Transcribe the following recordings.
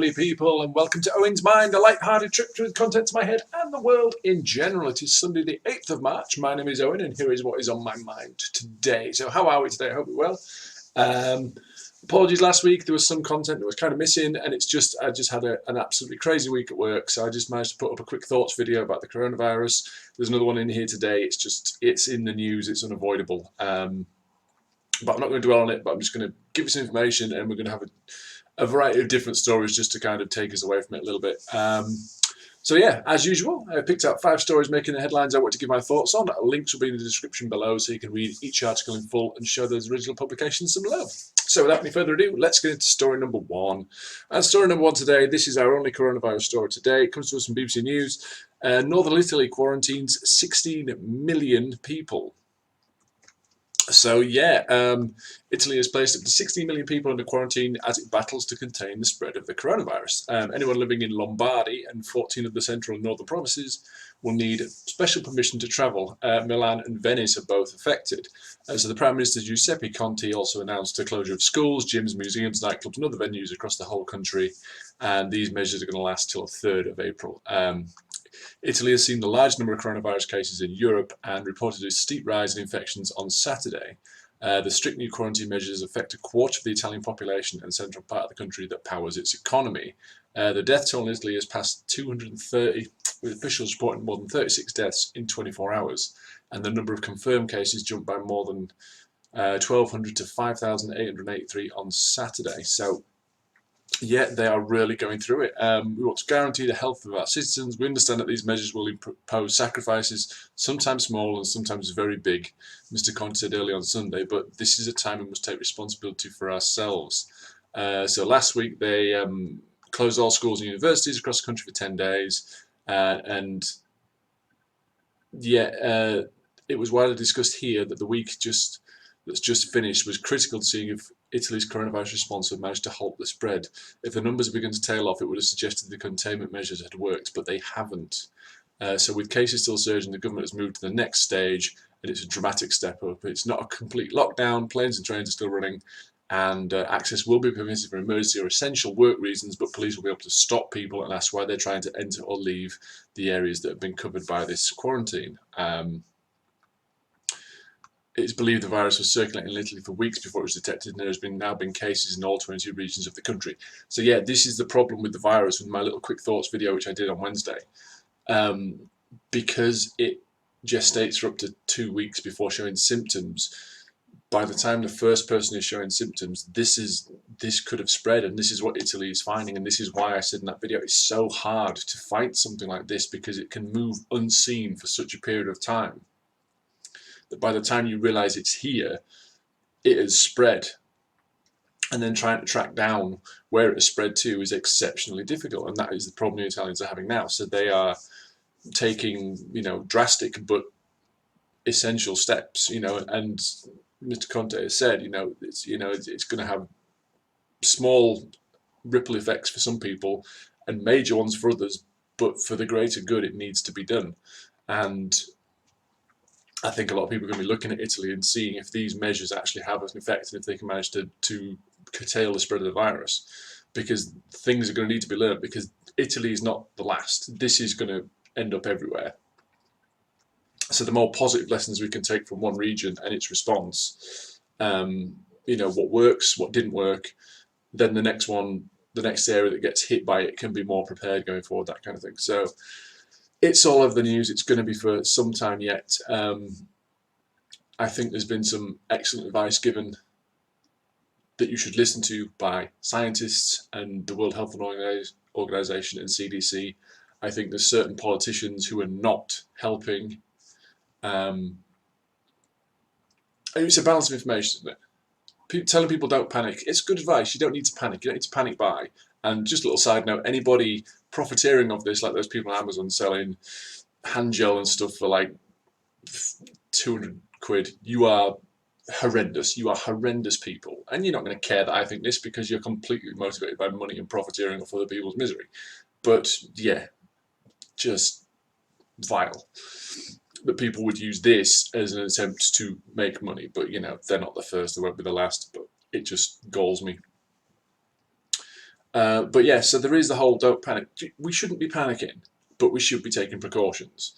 lovely people, and welcome to Owen's Mind, a light-hearted trip through the contents of my head and the world in general. It is Sunday the 8th of March. My name is Owen, and here is what is on my mind today. So how are we today? I hope we're well. Apologies last week, there was some content that was kind of missing, and I just had an absolutely crazy week at work, so I just managed to put up a quick thoughts video about the coronavirus. There's another one in here today. It's in the news, it's unavoidable. But I'm not going to dwell on it, but I'm just going to give you some information, and we're going to have a variety of different stories just to kind of take us away from it a little bit. So yeah, as usual, I picked out 5 stories making the headlines I want to give my thoughts on. Links will be in the description below so you can read each article in full and show those original publications some love. So without any further ado, let's get into story number 1. And story number 1 today, this is our only coronavirus story today. It comes to us from BBC News. Northern Italy quarantines 16 million people. So yeah, Italy has placed up to 16 million people under quarantine as it battles to contain the spread of the coronavirus. Anyone living in Lombardy and 14 of the central and northern provinces will need special permission to travel. Milan and Venice are both affected. So the Prime Minister Giuseppe Conte also announced a closure of schools, gyms, museums, nightclubs and other venues across the whole country. And these measures are going to last till the 3rd of April. Italy has seen the largest number of coronavirus cases in Europe and reported a steep rise in infections on Saturday. The strict new quarantine measures affect a quarter of the Italian population and central part of the country that powers its economy. The death toll in Italy has passed 230, with officials reporting more than 36 deaths in 24 hours. And the number of confirmed cases jumped by more than 1,200 to 5,883 on Saturday. So yeah, they are really going through it. We want to guarantee the health of our citizens. We understand that these measures will impose sacrifices, sometimes small and sometimes very big, Mr. Conte said early on Sunday, but this is a time we must take responsibility for ourselves. So last week they closed all schools and universities across the country for 10 days. And yeah, it was widely discussed here that the week that's just finished was critical to seeing if Italy's coronavirus response had managed to halt the spread. If the numbers had begun to tail off, it would have suggested the containment measures had worked, but they haven't. So with cases still surging, the government has moved to the next stage, and it's a dramatic step up. It's not a complete lockdown, planes and trains are still running, and access will be permitted for emergency or essential work reasons, but police will be able to stop people and ask why they're trying to enter or leave the areas that have been covered by this quarantine. It's believed the virus was circulating in Italy for weeks before it was detected, and there has now been cases in all 22 regions of the country. So yeah, this is the problem with the virus, with my little quick thoughts video which I did on Wednesday. Because it gestates for up to 2 weeks before showing symptoms, by the time the first person is showing symptoms, this could have spread, and this is what Italy is finding, and this is why I said in that video it's so hard to fight something like this, because it can move unseen for such a period of time that by the time you realise it's here, it has spread. And then trying to track down where it has spread to is exceptionally difficult, and that is the problem the Italians are having now. So they are taking, drastic but essential steps, and Mr. Conte has said, it's going to have small ripple effects for some people and major ones for others, but for the greater good, it needs to be done. And I think a lot of people are going to be looking at Italy and seeing if these measures actually have an effect and if they can manage to curtail the spread of the virus, because things are going to need to be learned, because Italy is not the last. This is going to end up everywhere. So the more positive lessons we can take from one region and its response, what works, what didn't work, then the next one, the next area that gets hit by it can be more prepared going forward, that kind of thing. So it's all over the news. It's going to be for some time yet. I think there's been some excellent advice given that you should listen to by scientists and the World Health Organization and CDC. I think there's certain politicians who are not helping. It's a balance of information, isn't it? Telling people don't panic, it's good advice. You don't need to panic. You don't need to panic buy. And just a little side note, anybody profiteering of this, like those people on Amazon selling hand gel and stuff for like 200 quid, you are horrendous. You are horrendous people. And you're not going to care that I think this, because you're completely motivated by money and profiteering off other people's misery. But yeah, just vile that people would use this as an attempt to make money. But they're not the first, they won't be the last, but it just galls me. But yeah, so there is the whole don't panic. We shouldn't be panicking, but we should be taking precautions.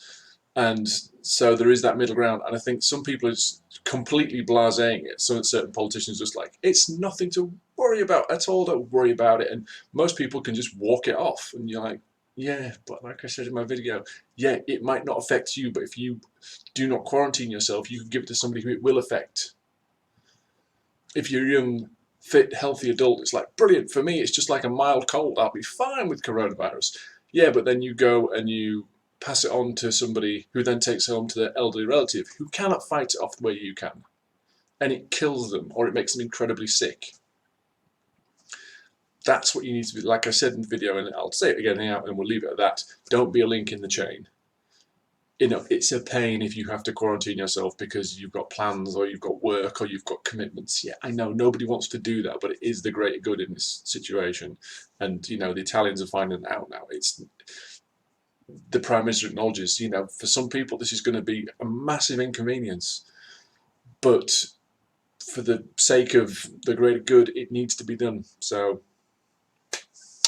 And so there is that middle ground. And I think some people are just completely blasé it. Some certain politicians just like, it's nothing to worry about at all. Don't worry about it. And most people can just walk it off. And you're like, yeah, but like I said in my video, yeah, it might not affect you, but if you do not quarantine yourself, you can give it to somebody who it will affect. If you're a young, fit, healthy adult, it's like, brilliant. For me, it's just like a mild cold. I'll be fine with coronavirus. Yeah, but then you go and you pass it on to somebody who then takes it on to their elderly relative who cannot fight it off the way you can. And it kills them or it makes them incredibly sick. That's what you need to be, like I said in the video, and I'll say it again now and we'll leave it at that. Don't be a link in the chain. You know, it's a pain if you have to quarantine yourself because you've got plans or you've got work or you've got commitments. Yeah, I know nobody wants to do that, but it is the greater good in this situation. And, you know, the Italians are finding it out now. It's the Prime Minister acknowledges, you know, for some people this is going to be a massive inconvenience. But for the sake of the greater good, it needs to be done. So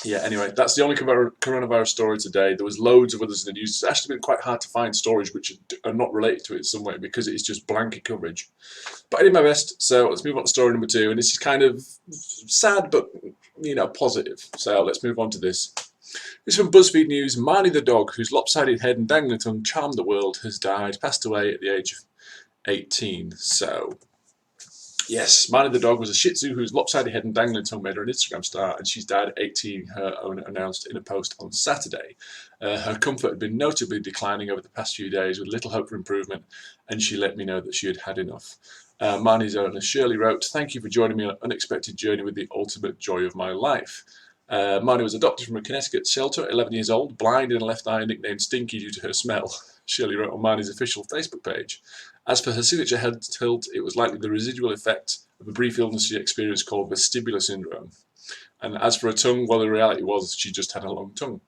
yeah, anyway, that's the only coronavirus story today. There was loads of others in the news. It's actually been quite hard to find stories which are not related to it in some way because it's just blanket coverage. But I did my best, so let's move on to story number 2. And this is kind of sad, but, you know, positive. So let's move on to this. This is from BuzzFeed News. Marnie the dog, whose lopsided head and dangling tongue charmed the world, has died, passed away at the age of 18. So yes, Marnie the dog was a Shih Tzu whose lopsided head and dangling tongue made her an Instagram star, and she's died at 18, her owner announced in a post on Saturday. Her comfort had been notably declining over the past few days with little hope for improvement, and she let me know that she had had enough. Marnie's owner Shirley wrote, "Thank you for joining me on an unexpected journey with the ultimate joy of my life." Marnie was adopted from a Connecticut shelter at 11 years old, blind in a left eye, nicknamed Stinky due to her smell. Shirley wrote on Marnie's official Facebook page. As for her signature head tilt, it was likely the residual effect of a brief illness she experienced called vestibular syndrome. And as for her tongue, well, the reality was she just had a long tongue.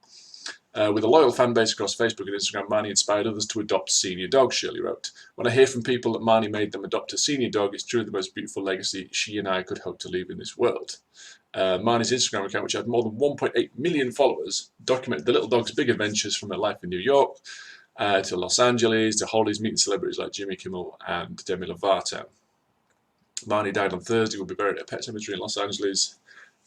With a loyal fan base across Facebook and Instagram, Marnie inspired others to adopt senior dogs, Shirley wrote. When I hear from people that Marnie made them adopt a senior dog, it's truly the most beautiful legacy she and I could hope to leave in this world. Marnie's Instagram account, which had more than 1.8 million followers, documented the little dog's big adventures from her life in New York, to Los Angeles, to holidays meeting celebrities like Jimmy Kimmel and Demi Lovato. Marnie died on Thursday, will be buried at a pet cemetery in Los Angeles,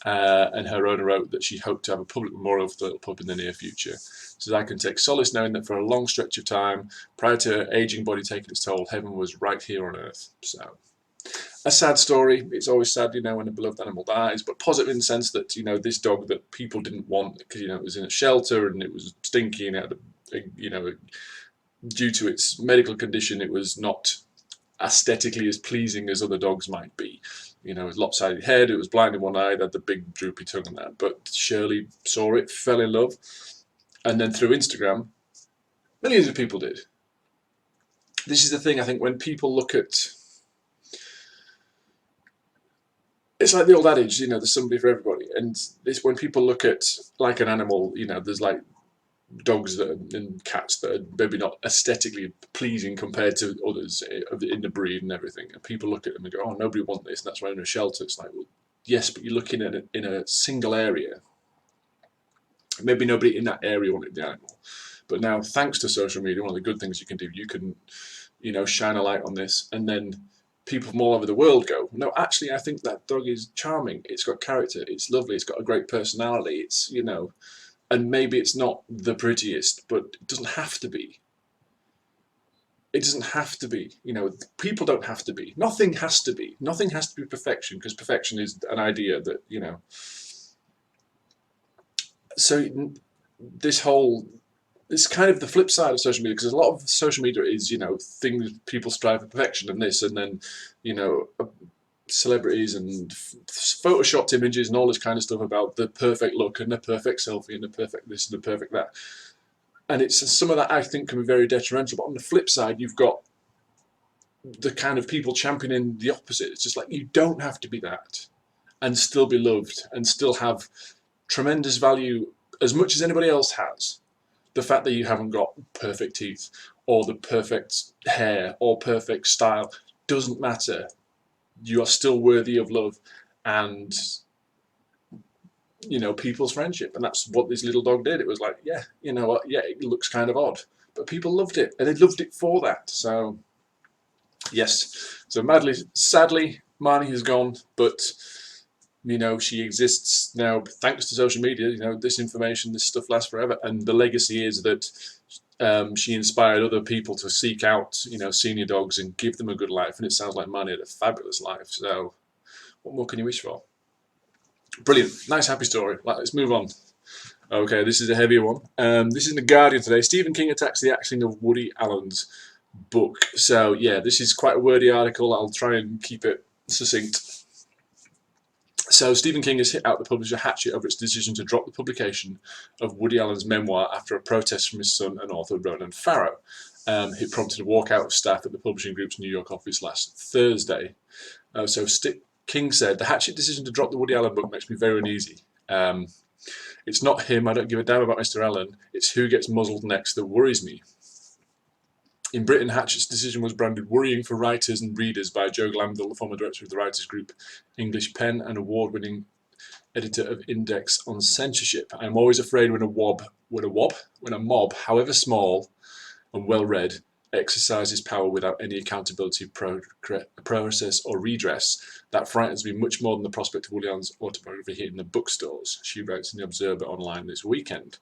and her owner wrote that she hoped to have a public memorial for the little pup in the near future. So I can take solace knowing that for a long stretch of time, prior to her aging body taking its toll, heaven was right here on earth. So a sad story. It's always sad, you know, when a beloved animal dies, but positive in the sense that, you know, this dog that people didn't want because, you know, it was in a shelter and it was stinky and it had you know, due to its medical condition, it was not aesthetically as pleasing as other dogs might be. You know, it was lopsided head, it was blind in one eye, it had the big droopy tongue and that. But Shirley saw it, fell in love, and then through Instagram, millions of people did. This is the thing, I think, when people look at... It's like the old adage, you know, there's somebody for everybody. And this, when people look at, like, an animal, you know, there's like dogs that are, and cats that are maybe not aesthetically pleasing compared to others in the breed and everything. And people look at them and go, oh, nobody wants this, and that's why in a shelter. It's like, well, yes, but you're looking at it in a single area. Maybe nobody in that area wanted the animal. But now, thanks to social media, one of the good things you can do, you can, you know, shine a light on this, and then people from all over the world go, no, actually, I think that dog is charming. It's got character. It's lovely. It's got a great personality. It's, you know, and maybe it's not the prettiest, but it doesn't have to be. It doesn't have to be. You know, people don't have to be. Nothing has to be. Nothing has to be perfection, because perfection is an idea that, you know. So this whole, it's kind of the flip side of social media, because a lot of social media is, you know, things people strive for perfection and this, and then, you know, celebrities and photoshopped images and all this kind of stuff about the perfect look and the perfect selfie and the perfect this and the perfect that. And it's some of that I think can be very detrimental. But on the flip side, you've got the kind of people championing the opposite. It's just like, you don't have to be that and still be loved and still have tremendous value as much as anybody else has. The fact that you haven't got perfect teeth or the perfect hair or perfect style doesn't matter. You are still worthy of love, and you know, people's friendship. And that's what this little dog did. It was like, yeah, you know what, yeah, it looks kind of odd, but people loved it, and they loved it for that. So yes, so sadly, Marnie has gone, but you know, she exists now thanks to social media. You know, this information, this stuff lasts forever, and the legacy is that she inspired other people to seek out, you know, senior dogs and give them a good life. And it sounds like Marnie had a fabulous life. So what more can you wish for? Brilliant, nice, happy story. Right, let's move on. Okay, this is a heavier one. This is in The Guardian today. Stephen King attacks the acting of Woody Allen's book. So yeah, this is quite a wordy article. I'll try and keep it succinct. So Stephen King has hit out the publisher Hachette over its decision to drop the publication of Woody Allen's memoir after a protest from his son and author Ronan Farrows. It prompted a walkout of staff at the publishing group's New York office last Thursday. King said, "The Hachette decision to drop the Woody Allen book makes me very uneasy. It's not him, I don't give a damn about Mr. Allen, it's who gets muzzled next that worries me." In Britain, Hatchett's decision was branded worrying for writers and readers by Joe Glanville, the former director of the writers group English Pen and award-winning editor of Index on Censorship. "I'm always afraid when a mob, however small and well-read, exercises power without any accountability, process or redress. That frightens me much more than the prospect of Woody Allen's autobiography hitting the bookstores," she writes in the Observer online this weekend.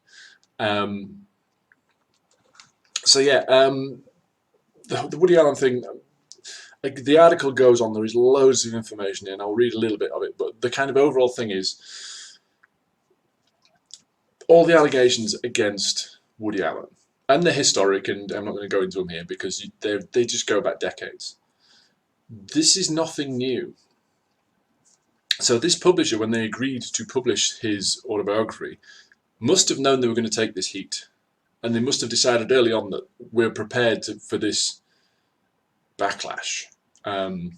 The Woody Allen thing, like, the article goes on, there is loads of information in, I'll read a little bit of it, but the kind of overall thing is all the allegations against Woody Allen, and they're historic, and I'm not going to go into them here because they just go back decades. This is nothing new. So this publisher, when they agreed to publish his autobiography, must have known they were going to take this heat. And they must have decided early on that we're prepared for this backlash. And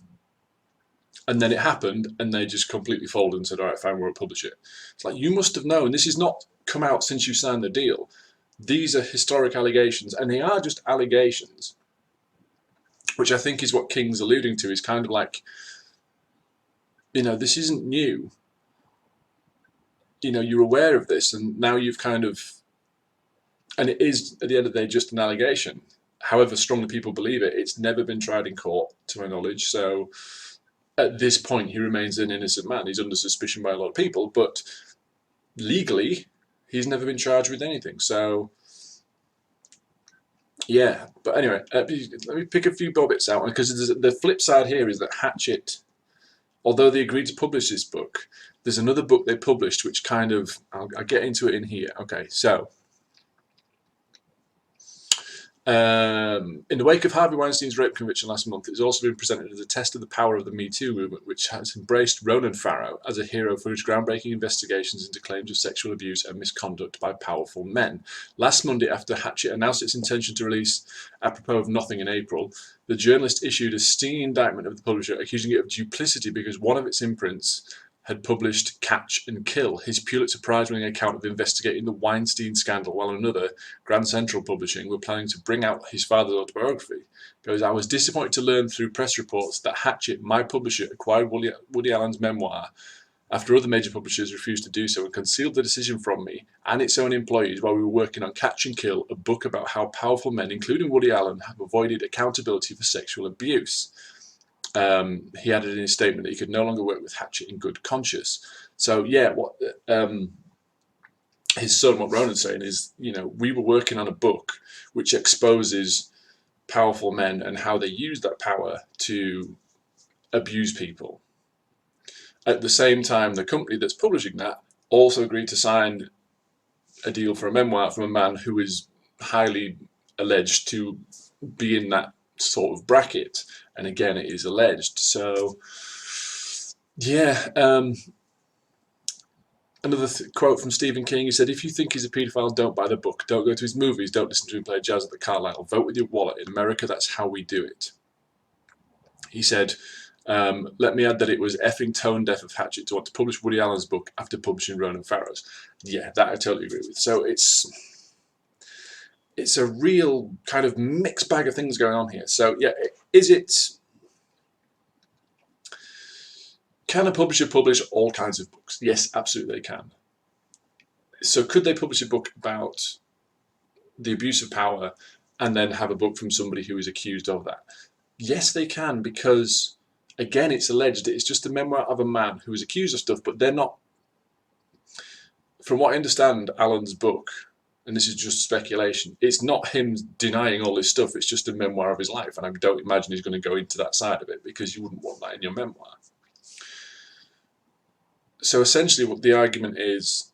then it happened, and they just completely folded and said, all right, fine, we'll publish it. It's like, you must have known. This has not come out since you signed the deal. These are historic allegations, and they are just allegations, which I think is what King's alluding to, is kind of like, you know, this isn't new. You know, you're aware of this, and now you've kind of... And it is, at the end of the day, just an allegation. However strongly people believe it, it's never been tried in court, to my knowledge. So at this point, he remains an innocent man. He's under suspicion by a lot of people, but legally, he's never been charged with anything. So, yeah. But anyway, let me pick a few bits out, because the flip side here is that Hachette, although they agreed to publish this book, there's another book they published which kind of... I'll get into it in here. Okay, so... in the wake of Harvey Weinstein's rape conviction last month, it's also been presented as a test of the power of the Me Too movement, which has embraced Ronan Farrows as a hero for his groundbreaking investigations into claims of sexual abuse and misconduct by powerful men. Last Monday, after Hachette announced its intention to release Apropos of Nothing in April, the journalist issued a stinging indictment of the publisher, accusing it of duplicity because one of its imprints had published Catch and Kill, his Pulitzer Prize-winning account of investigating the Weinstein scandal, while another, Grand Central Publishing, were planning to bring out his father's autobiography. Goes, "I was disappointed to learn through press reports that Hachette, my publisher, acquired Woody Allen's memoir after other major publishers refused to do so and concealed the decision from me and its own employees while we were working on Catch and Kill, a book about how powerful men, including Woody Allen, have avoided accountability for sexual abuse." He added in his statement that he could no longer work with Hachette in good conscience. So yeah, what his son, what Ronan's saying is, you know, we were working on a book which exposes powerful men and how they use that power to abuse people. At the same time, the company that's publishing that also agreed to sign a deal for a memoir from a man who is highly alleged to be in that sort of bracket. And again, it is alleged. So, yeah. Another quote from Stephen King, he said, "If you think he's a paedophile, don't buy the book. Don't go to his movies. Don't listen to him play jazz at the Carlisle. Vote with your wallet. In America, that's how we do it." He said, "Let me add that it was effing tone deaf of Hachette to want to publish Woody Allen's book after publishing Ronan Farrows." Yeah, that I totally agree with. So it's a real kind of mixed bag of things going on here. So yeah, can a publisher publish all kinds of books? Yes, absolutely they can. So could they publish a book about the abuse of power and then have a book from somebody who is accused of that? Yes, they can, because again, it's alleged it's just a memoir of a man who is accused of stuff, but they're not. From what I understand, Alan's book, and this is just speculation, it's not him denying all this stuff, it's just a memoir of his life, and I don't imagine he's going to go into that side of it, because you wouldn't want that in your memoir. So essentially what the argument is,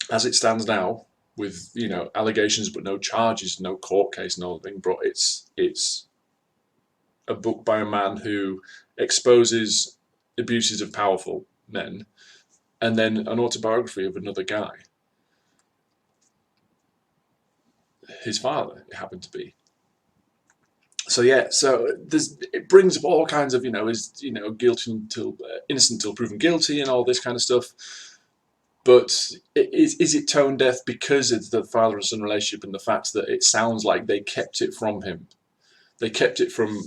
as it stands now, with allegations but no charges, no court case, no thing brought, it's a book by a man who exposes abuses of powerful men, and then an autobiography of another guy. His father, it happened to be. So yeah, so it brings up all kinds of guilty until innocent until proven guilty and all this kind of stuff. But is it tone deaf because it's the father and son relationship and the fact that it sounds like they kept it from him? They kept it from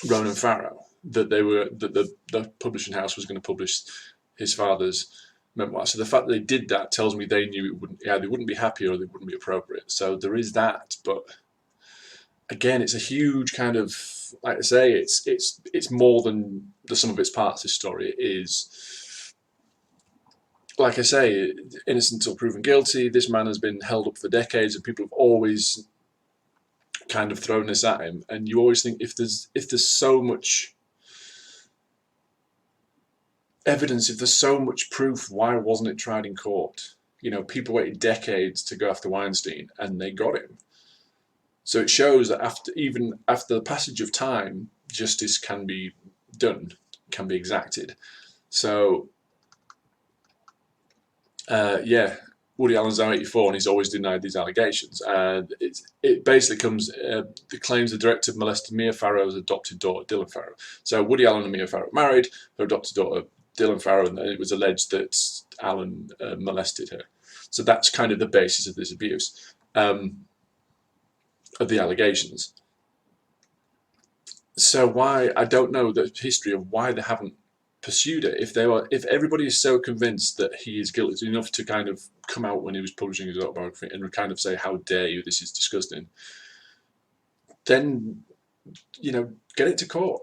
Ronan Farrows, that the publishing house was going to publish his father's memoir. So the fact that they did that tells me they knew it wouldn't. Yeah, they wouldn't be happy or they wouldn't be appropriate. So there is that, but again, it's a huge kind of, like I say, it's more than the sum of its parts. This story is, like I say, innocent until proven guilty. This man has been held up for decades, and people have always kind of thrown this at him. And you always think, if there's so much evidence, if there's so much proof, why wasn't it tried in court? People waited decades to go after Weinstein, and they got him. So it shows that even after the passage of time, justice can be done, can be exacted. So yeah, Woody Allen's now 84 and he's always denied these allegations. And it basically comes, the claims the director molested Mia Farrow's adopted daughter, Dylan Farrow. So Woody Allen and Mia Farrow married, their adopted daughter, Dylan Farrow, and it was alleged that Allen molested her. So that's kind of the basis of this abuse, of the allegations. So why, I don't know the history of why they haven't pursued it. If everybody is so convinced that he is guilty enough to kind of come out when he was publishing his autobiography and kind of say, how dare you, this is disgusting, then get it to court.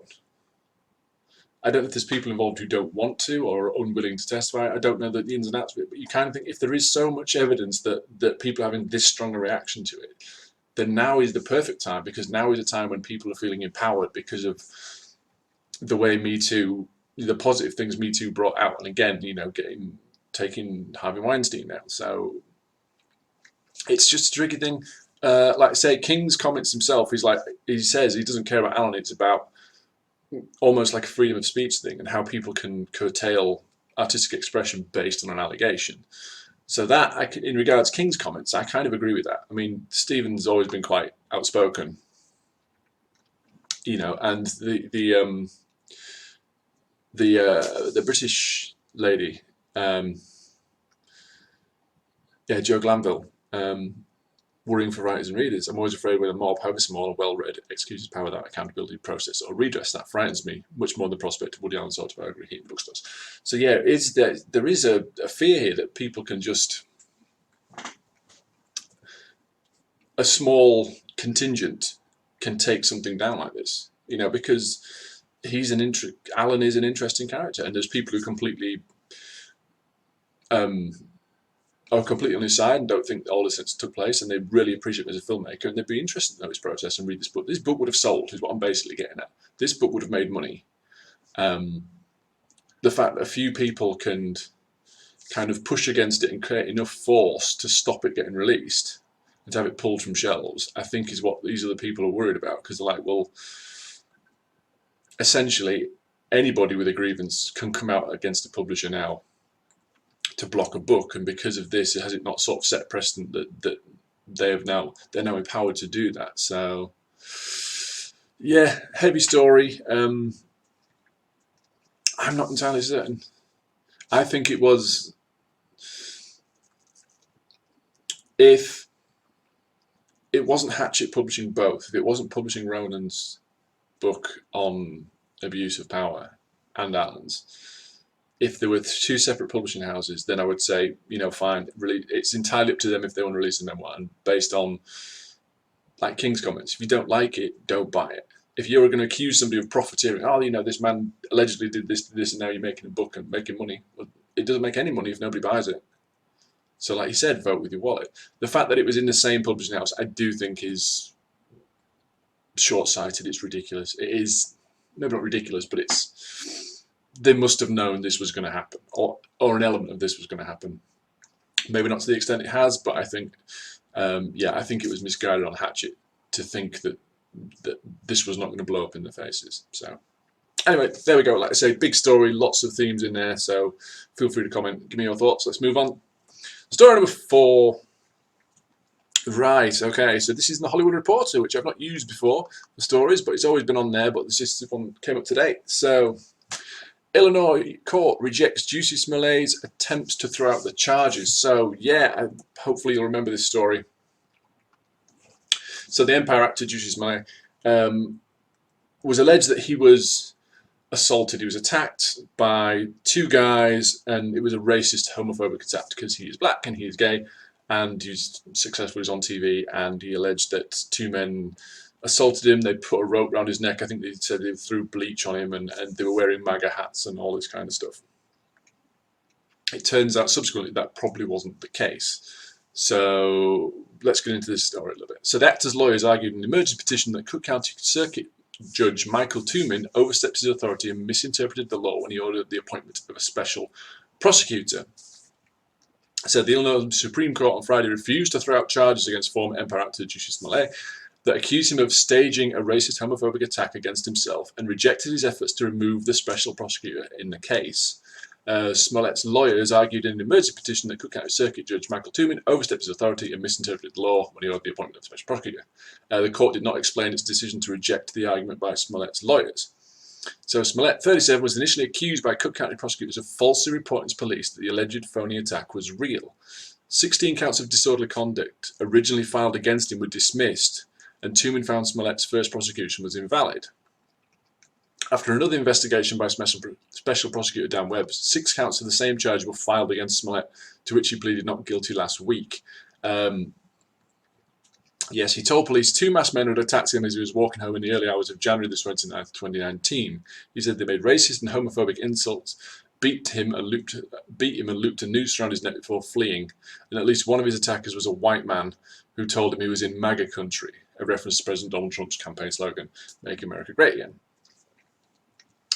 I don't know if there's people involved who don't want to or are unwilling to testify. I don't know the ins and outs of it, but you kind of think, if there is so much evidence that people are having this strong a reaction to it, then now is the perfect time, because now is a time when people are feeling empowered because of the way Me Too, the positive things Me Too brought out. And again, taking Harvey Weinstein now. So it's just a tricky thing. Like I say, King's comments himself, he says he doesn't care about Alan. It's about almost like a freedom of speech thing and how people can curtail artistic expression based on an allegation. So that, in regards to King's comments, I kind of agree with that. I mean, Stephen's always been quite outspoken, and the British lady, Jo Glanville, worrying for writers and readers. I'm always afraid when a mob, however small or well-read, excuses power without accountability, process, or redress. That frightens me much more than the prospect of Woody Allen's autobiography hitting bookstores. So yeah, there is a fear here that people can just, a small contingent can take something down like this, because Alan is an interesting character, and there's people who completely are completely on his side and don't think all this took place, and they really appreciate him as a filmmaker, and they'd be interested in his process and read this book. This book would have sold, is what I'm basically getting at. This book would have made money. The fact that a few people can kind of push against it and create enough force to stop it getting released and to have it pulled from shelves, I think is what these other people are worried about, because they're like, well, essentially anybody with a grievance can come out against a publisher now to block a book, and because of this, has it not sort of set precedent that they're now empowered to do that? So yeah, heavy story. I'm not entirely certain. I think it was, if it wasn't Hachette publishing both, if it wasn't publishing Ronan's book on abuse of power and Alan's, if there were two separate publishing houses, then I would say, fine, really, it's entirely up to them if they want to release a memoir, and based on like King's comments, if you don't like it, don't buy it. If you're going to accuse somebody of profiteering, this man allegedly did this, and now you're making a book and making money. Well, it doesn't make any money if nobody buys it. So, like you said, vote with your wallet. The fact that it was in the same publishing house, I do think is short-sighted. It's ridiculous. It is maybe not ridiculous, but they must have known this was going to happen, or an element of this was going to happen. Maybe not to the extent it has, but I think, I think it was misguided on Hatchet to think that this was not going to blow up in their faces. So anyway, there we go. Like I say, big story, lots of themes in there. So feel free to comment, give me your thoughts. Let's move on. Story number 4. Right, okay, so this is the Hollywood Reporter, which I've not used before for stories, but it's always been on there, but this one came up today. So, Illinois court rejects Jussie Smollett's attempts to throw out the charges. So, yeah, hopefully you'll remember this story. So, the Empire actor Jussie Smollett was alleged that he was assaulted. He was attacked by 2 guys, and it was a racist, homophobic attack because he is black and he is gay, and he's successful. He's on TV, and he alleged that 2 men assaulted him. They put a rope around his neck. I think they said they threw bleach on him, and they were wearing MAGA hats and all this kind of stuff. It turns out subsequently that probably wasn't the case. So let's get into this story a little bit. So the actor's lawyers argued in an emergency petition that Cook County Circuit Judge Michael Toomin overstepped his authority and misinterpreted the law when he ordered the appointment of a special prosecutor. Said the Illinois Supreme Court on Friday refused to throw out charges against former Empire actor Jussie Smollett that accused him of staging a racist, homophobic attack against himself, and rejected his efforts to remove the special prosecutor in the case. Smollett's lawyers argued in an emergency petition that Cook County Circuit Judge Michael Toomin overstepped his authority and misinterpreted the law when he ordered the appointment of a special prosecutor. The court did not explain its decision to reject the argument by Smollett's lawyers. So Smollett, 37, was initially accused by Cook County prosecutors of falsely reporting to police that the alleged phony attack was real. 16 counts of disorderly conduct originally filed against him were dismissed, and Toomin found Smollett's first prosecution was invalid. After another investigation by Special Prosecutor Dan Webb, 6 counts of the same charge were filed against Smollett, to which he pleaded not guilty last week. Yes, he told police 2 masked men had attacked him as he was walking home in the early hours of January the 29th, 2019. He said they made racist and homophobic insults, beat him and looped a noose around his neck before fleeing, and at least one of his attackers was a white man who told him he was in MAGA country, a reference to President Donald Trump's campaign slogan, Make America Great Again.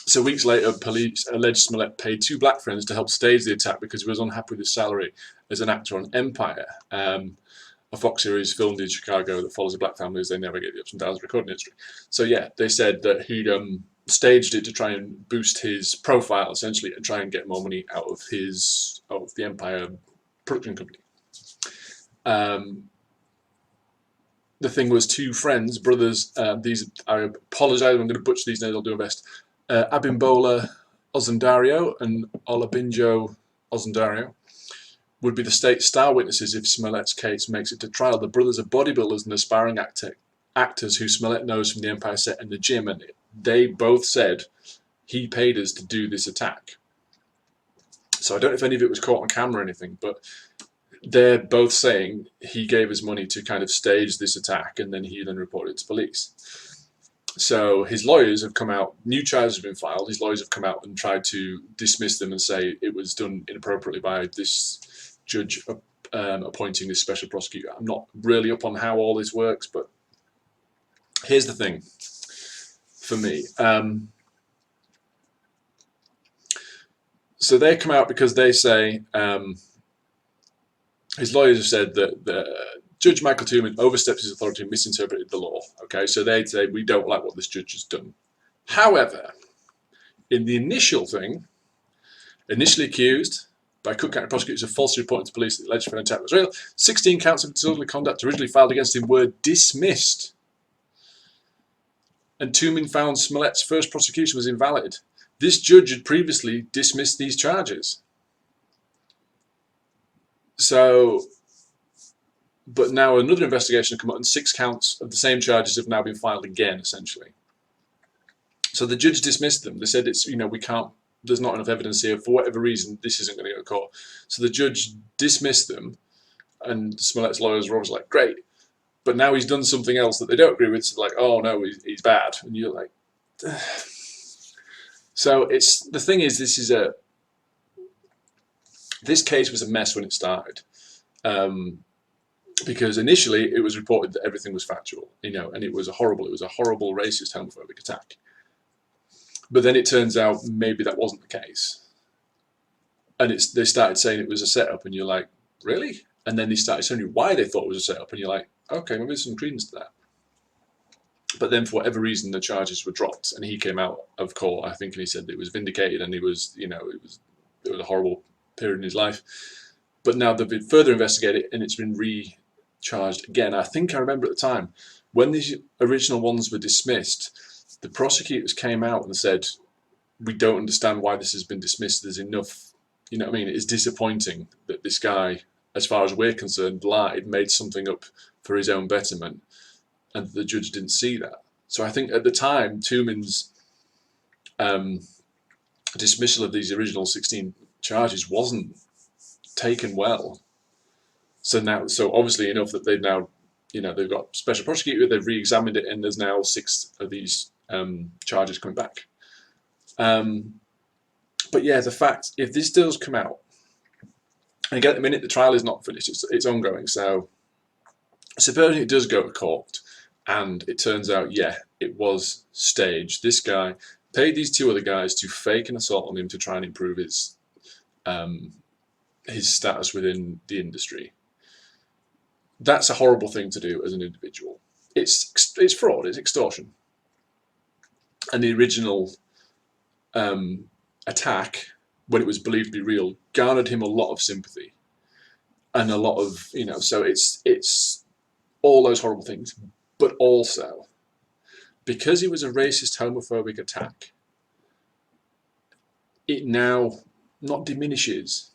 So weeks later, police alleged Smollett paid 2 black friends to help stage the attack because he was unhappy with his salary as an actor on Empire, a Fox series filmed in Chicago that follows a black family as they navigate the ups and downs of the recording industry. So yeah, they said that he'd staged it to try and boost his profile, essentially, and try and get more money out of the Empire production company. The thing was 2 friends, brothers. These, I apologise, I'm going to butcher these names. I'll do my best. Abimbola Ozendario and Olabinjo Ozendario would be the state's star witnesses if Smollett's case makes it to trial. The brothers are bodybuilders and aspiring actors who Smollett knows from the Empire set and the gym, and they both said he paid us to do this attack. So I don't know if any of it was caught on camera or anything, but they're both saying he gave us money to kind of stage this attack, and then he reported it to police. So his lawyers have come out, new charges have been filed, his lawyers have come out and tried to dismiss them and say it was done inappropriately by this judge appointing this special prosecutor. I'm not really up on how all this works, but here's the thing for me. So they come out because they say, his lawyers have said that Judge Michael Toomin overstepped his authority and misinterpreted the law. Okay, so they'd say, we don't like what this judge has done. However, in the initial thing, initially accused by Cook County prosecutors of falsely reporting to police that the alleged attack was real, 16 counts of disorderly conduct originally filed against him were dismissed. And Toomin found Smollett's first prosecution was invalid. This judge had previously dismissed these charges. So, but now another investigation has come out and 6 counts of the same charges have now been filed again, essentially. So the judge dismissed them. They said, we can't there's not enough evidence here. For whatever reason, this isn't going to go to court. So the judge dismissed them, and Smollett's lawyers were always like, great. But now he's done something else that they don't agree with. So like, oh no, he's bad. And you're like, ugh. So the thing is, this case was a mess when it started. Because initially it was reported that everything was factual, and it was a horrible racist, homophobic attack. But then it turns out maybe that wasn't the case, and they started saying it was a setup, and you're like, really? And then they started telling you why they thought it was a setup, and you're like, okay, maybe there's some credence to that. But then for whatever reason, the charges were dropped, and he came out of court, I think, and he said that it was vindicated, and it was a horrible period in his life. But now they've been further investigated, and it's been recharged again. I think I remember at the time when these original ones were dismissed, the prosecutors came out and said, we don't understand why this has been dismissed. There's enough, it's disappointing that this guy, as far as we're concerned, lied, made something up for his own betterment, and the judge didn't see that. So I think at the time, Toomin's dismissal of these original 16 charges wasn't taken well. So obviously enough that they've now, they've got special prosecutor, they've re-examined it, and there's now 6 of these charges coming back. But yeah, the fact, if this does come out, and again, at the minute the trial is not finished, it's ongoing, so supposing it does go to court, and it turns out, yeah, it was staged. This guy paid these 2 other guys to fake an assault on him to try and improve his status within the industry. That's a horrible thing to do as an individual. It's fraud, it's extortion. And the original attack, when it was believed to be real, garnered him a lot of sympathy and a lot of, so it's all those horrible things. But also, because it was a racist, homophobic attack, it now not diminishes,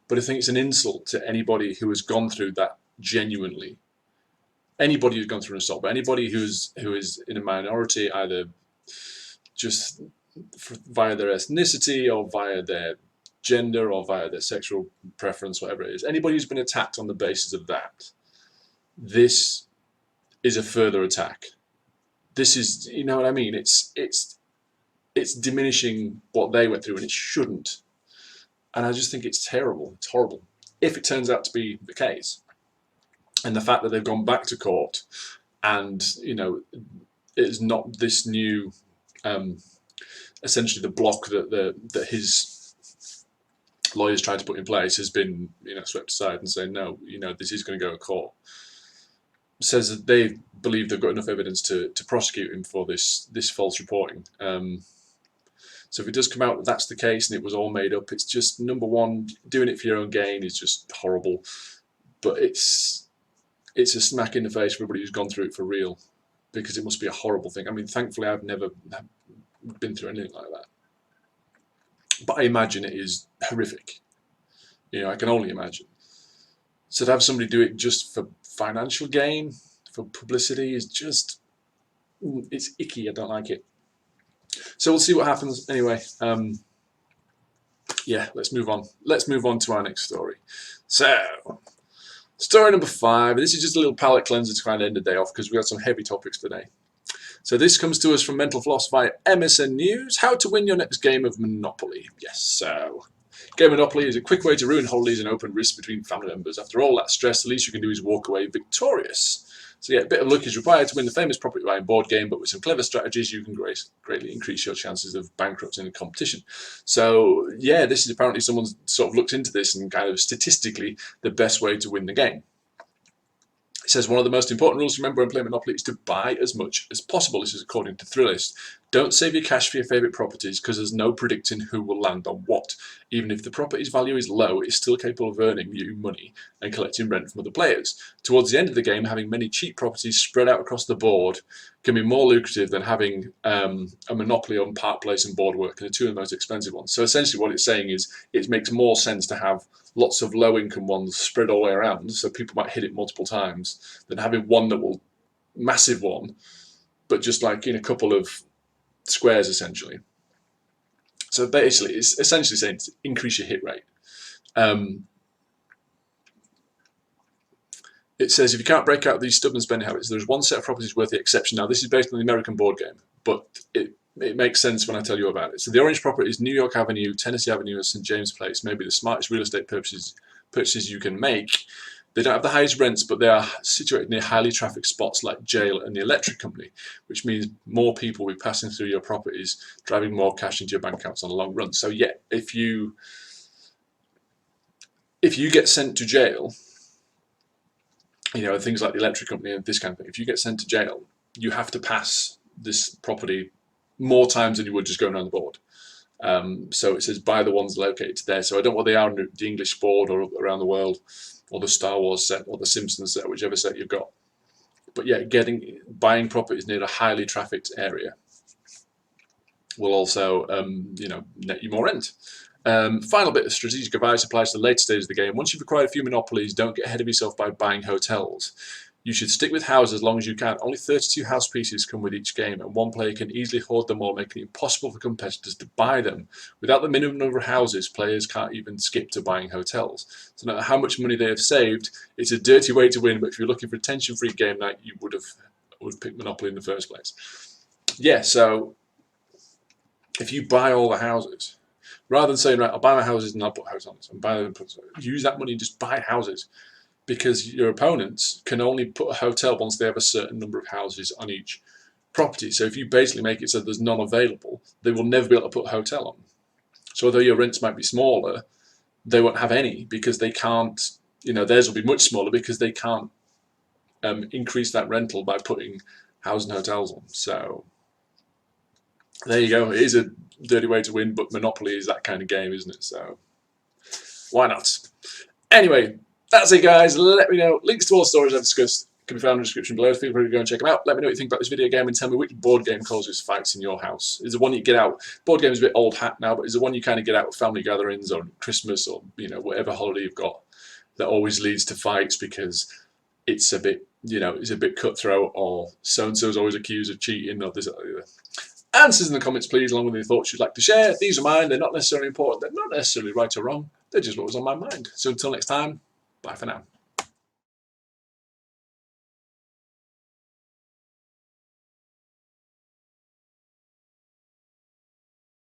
but I think it's an insult to anybody who has gone through that genuinely. Anybody who's gone through an assault, but anybody who is in a minority, either just via their ethnicity or via their gender or via their sexual preference, whatever it is, anybody who's been attacked on the basis of that, this is a further attack. This is, you know what I mean? It's diminishing what they went through, and it shouldn't. And I just think it's terrible. It's horrible. If it turns out to be the case, and the fact that they've gone back to court, and it's not this new, essentially the block that his lawyers tried to put in place has been swept aside and saying no, this is going to go to court. Says that they believe they've got enough evidence to prosecute him for this false reporting. So if it does come out that that's the case and it was all made up, it's just, number one, doing it for your own gain is just horrible. But it's a smack in the face for everybody who's gone through it for real, because it must be a horrible thing. I mean, thankfully I've never been through anything like that, but I imagine it is horrific. I can only imagine. So to have somebody do it just for financial gain, for publicity, is just, it's icky. I don't like it. So we'll see what happens. Anyway, yeah, let's move on. Let's move on to our next story. So, story number 5. This is just a little palate cleanser to kind of end the day off, because we got some heavy topics today. So this comes to us from Mental Floss via MSN News. How to win your next game of Monopoly. Yes, so Game Monopoly is a quick way to ruin holidays and open risks between family members. After all that stress, the least you can do is walk away victorious. So yeah, a bit of luck is required to win the famous property buying board game, but with some clever strategies, you can greatly increase your chances of bankrupting a competition. So yeah, this is apparently someone sort of looked into this and kind of statistically the best way to win the game. It says one of the most important rules to remember when playing Monopoly is to buy as much as possible. This is according to Thrillist. Don't save your cash for your favourite properties, because there's no predicting who will land on what. Even if the property's value is low, it's still capable of earning you money and collecting rent from other players. Towards the end of the game, having many cheap properties spread out across the board can be more lucrative than having a monopoly on Park Place and Boardwalk, and the 2 of the most expensive ones. So essentially what it's saying is it makes more sense to have lots of low-income ones spread all the way around, so people might hit it multiple times, than having one that will, massive one, but just like in a couple of squares essentially. So basically, it's essentially saying to increase your hit rate. It says if you can't break out these stubborn spending habits, there's one set of properties worth the exception. Now, this is based on the American board game, but it makes sense when I tell you about it. So the orange property is New York Avenue, Tennessee Avenue, and St. James Place. Maybe the smartest real estate purchases you can make. They don't have the highest rents, but they are situated near highly trafficked spots like jail and the electric company, which means more people will be passing through your properties, driving more cash into your bank accounts on the long run. So yeah, if you get sent to jail, things like the electric company and this kind of thing, if you get sent to jail, you have to pass this property more times than you would just going around the board. So it says buy the ones located there. So I don't know what they are in the English board or around the world, or the Star Wars set or the Simpsons set, whichever set you've got. But yeah, buying properties near a highly trafficked area will also net you more rent. Final bit of strategic advice applies to the later stages of the game. Once you've acquired a few monopolies, don't get ahead of yourself by buying hotels. You should stick with houses as long as you can. Only 32 house pieces come with each game, and one player can easily hoard them all, making it impossible for competitors to buy them. Without the minimum number of houses, players can't even skip to buying hotels. So no matter how much money they have saved, it's a dirty way to win, but if you're looking for a tension-free game night, you would have picked Monopoly in the first place. Yeah, so if you buy all the houses, rather than saying, right, I'll buy my houses and I'll put hotels on, use that money and just buy houses. Because your opponents can only put a hotel once they have a certain number of houses on each property. So if you basically make it so there's none available, they will never be able to put a hotel on. So although your rents might be smaller, they won't have any because they can't, theirs will be much smaller because they can't increase that rental by putting houses and hotels on. So there you go. It is a dirty way to win, but Monopoly is that kind of game, isn't it? So why not? Anyway, that's it, guys. Let me know. Links to all the stories I've discussed can be found in the description below. Feel free to go and check them out. Let me know what you think about this video game and tell me which board game causes fights in your house. Is the one you get out? Board game is a bit old hat now, but is the one you kind of get out with family gatherings or Christmas or whatever holiday you've got that always leads to fights because it's a bit it's a bit cutthroat, or so and so is always accused of cheating, or this or the other. Answers in the comments, please, along with any thoughts you'd like to share. These are mine. They're not necessarily important. They're not necessarily right or wrong. They're just what was on my mind. So until next time. Bye for now.